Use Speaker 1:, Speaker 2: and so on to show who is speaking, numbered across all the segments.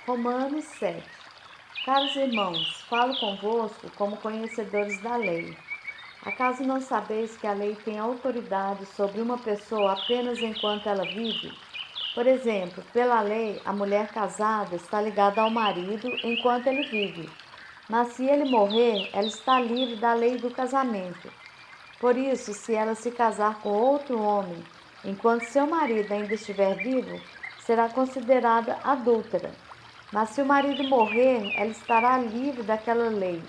Speaker 1: Romanos 7. Caros irmãos, falo convosco como conhecedores da lei. Acaso não sabeis que a lei tem autoridade sobre uma pessoa apenas enquanto ela vive? Por exemplo, pela lei, a mulher casada está ligada ao marido enquanto ele vive. Mas se ele morrer, ela está livre da lei do casamento. Por isso, se ela se casar com outro homem, enquanto seu marido ainda estiver vivo, será considerada adúltera. Mas se o marido morrer, ela estará livre daquela lei,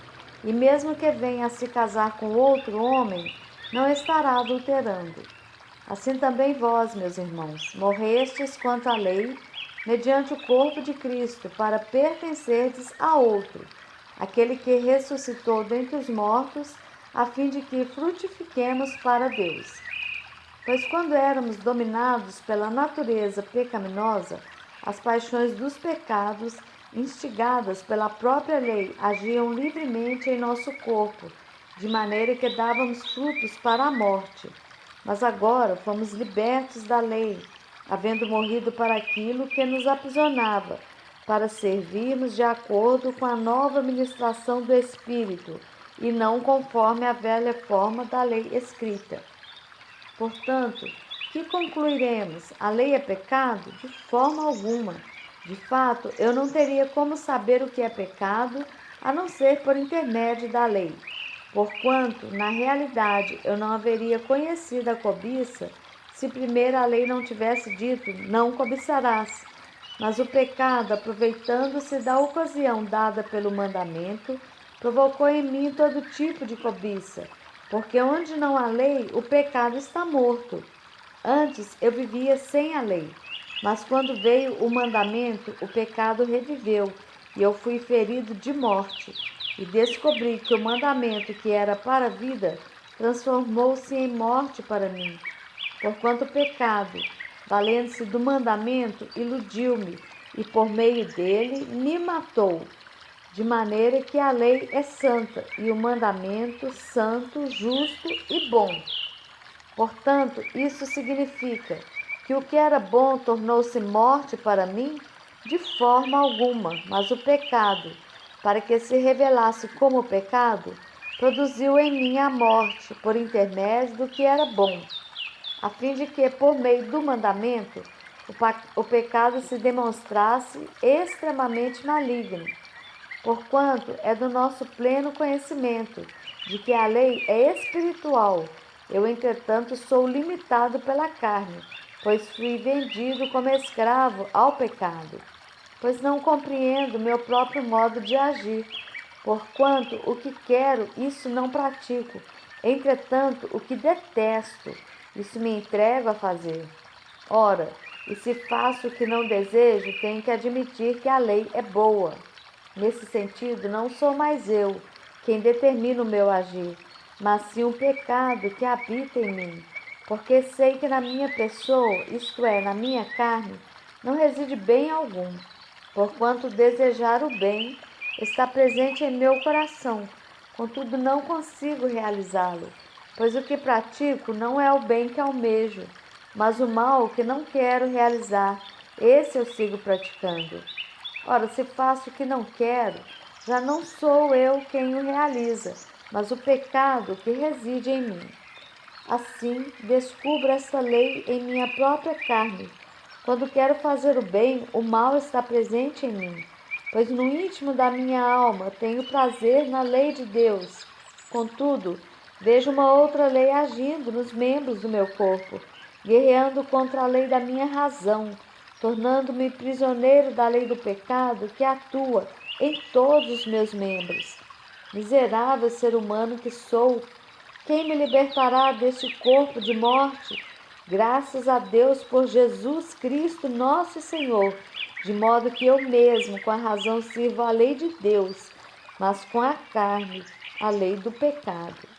Speaker 1: e mesmo que venha a se casar com outro homem, não estará adulterando. Assim também vós, meus irmãos, morrestes quanto à lei, mediante o corpo de Cristo, para pertencerdes a outro, aquele que ressuscitou dentre os mortos, a fim de que frutifiquemos para Deus. Pois quando éramos dominados pela natureza pecaminosa, as paixões dos pecados, instigadas pela própria lei, agiam livremente em nosso corpo, de maneira que dávamos frutos para a morte. Mas agora fomos libertos da lei, havendo morrido para aquilo que nos aprisionava, para servirmos de acordo com a nova ministração do Espírito, e não conforme a velha forma da lei escrita. Portanto, que concluiremos? A lei é pecado? De forma alguma. De fato, eu não teria como saber o que é pecado, a não ser por intermédio da lei. Porquanto, na realidade, eu não haveria conhecido a cobiça, se primeiro a lei não tivesse dito, não cobiçarás. Mas o pecado, aproveitando-se da ocasião dada pelo mandamento, provocou em mim todo tipo de cobiça, porque onde não há lei, o pecado está morto. Antes eu vivia sem a lei, mas quando veio o mandamento, o pecado reviveu, e eu fui ferido de morte. E descobri que o mandamento que era para a vida transformou-se em morte para mim. Porquanto o pecado, valendo-se do mandamento, iludiu-me, e por meio dele me matou. De maneira que a lei é santa, e o mandamento santo, justo e bom. Portanto, isso significa que o que era bom tornou-se morte para mim? De forma alguma, mas o pecado, para que se revelasse como pecado, produziu em mim a morte por intermédio do que era bom, a fim de que, por meio do mandamento, o pecado se demonstrasse extremamente maligno, porquanto é do nosso pleno conhecimento de que a lei é espiritual. Eu, entretanto, sou limitado pela carne, pois fui vendido como escravo ao pecado. Pois não compreendo meu próprio modo de agir, porquanto o que quero, isso não pratico. Entretanto, o que detesto, isso me entrego a fazer. Ora, e se faço o que não desejo, tenho que admitir que a lei é boa. Nesse sentido, não sou mais eu quem determina o meu agir, mas sim o pecado que habita em mim. Porque sei que na minha pessoa, isto é, na minha carne, não reside bem algum. Porquanto desejar o bem está presente em meu coração, contudo não consigo realizá-lo, pois o que pratico não é o bem que almejo, mas o mal que não quero realizar, esse eu sigo praticando. Ora, se faço o que não quero, já não sou eu quem o realiza, mas o pecado que reside em mim. Assim, descubro esta lei em minha própria carne. Quando quero fazer o bem, o mal está presente em mim, pois no íntimo da minha alma tenho prazer na lei de Deus. Contudo, vejo uma outra lei agindo nos membros do meu corpo, guerreando contra a lei da minha razão, tornando-me prisioneiro da lei do pecado que atua em todos os meus membros. Miserável ser humano que sou, quem me libertará deste corpo de morte? Graças a Deus por Jesus Cristo, nosso Senhor, de modo que eu mesmo, com a razão, sirvo a lei de Deus, mas com a carne, a lei do pecado.